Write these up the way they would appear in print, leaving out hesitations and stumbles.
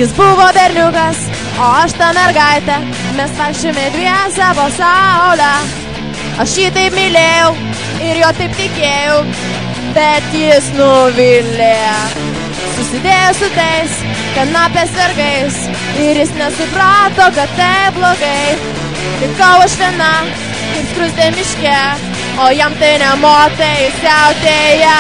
Jis buvo berniukas, o aš ta mergaitė, mes vaikščiame dviese po saulę. Aš jį taip mylėjau ir jo taip tikėjau, bet jis nuvilė. Susidėjo su tais kanapės vergais ir jis nesuprato, kad tai blogai. Likau aš viena, kaip skruzdė miške, o jam tai nemotai, jis siautėja.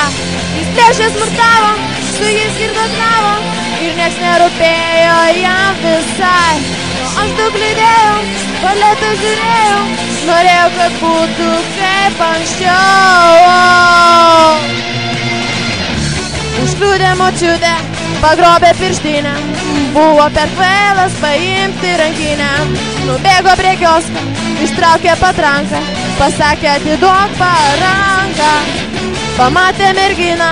Jis plėšė, smurtavo, su jais girdoklavo ir nieks nerūpėjo jam visai. O aš daug lydėjau, baletą žiūrėjau, norėjau, kad būtų kaip anksčiau. Užkliudė močiutė, pagrobė pirštinę, buvo per kvailas paimti rankinę. Nubėgo prie kiosko, ištraukė patranką, pasakė atiduok paranką. Pamatė merginą,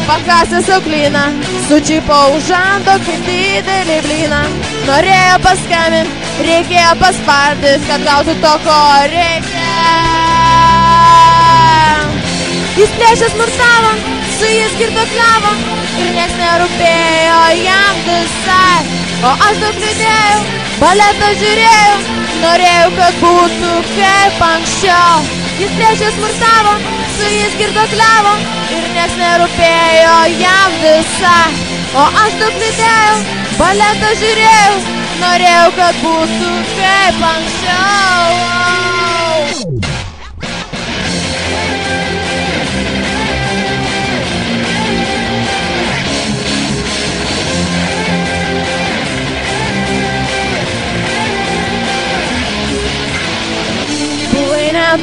pakasė sauklyną, sučipo už žando kaip didelį blyną. Norėjo paskambint, reikėjo paspardyt, kad gautų to, ko reikia. Jis plėšė, smurtavo, su jais girdoklavo ir nieks nerūpėjo jam visai. O aš daug liūdėjau, baletą žiūrėjau, norėjau, kad būtų kaip anksčiau. Jis plėšė, smurtavo, su jais girdoklavo ir nieks nerūpėjo jam visai. O aš daug liūdėjau, baletą žiūrėjau, norėjau, kad būtų kaip anksčiau.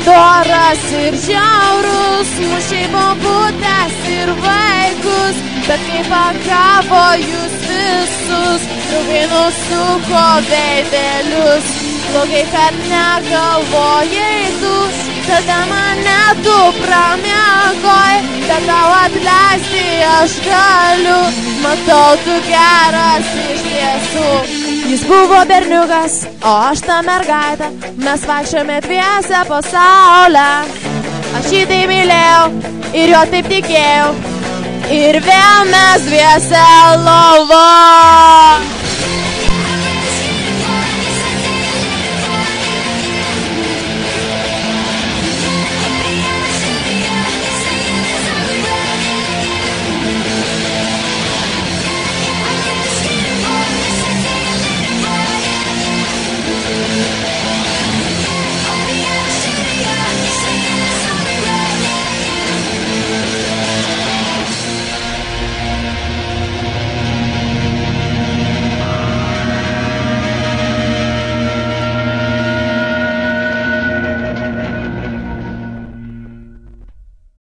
Doras ir žiaurus, mušiai bobutės ir vaikus, bet kai pagavo jūs visus, draugai nusuko veidelius. Blogai, kad negalvojai tu, tada mane tu pramiegoj, bet tau atleisti aš galiu, matau tu geras iš tiesų. Jis buvo berniukas, o aš ta mergaitė, mes vaikščiome dviese po saulę. Aš jį taip mylėjau ir jo taip tikėjau, ir vėl mes dviese lovo.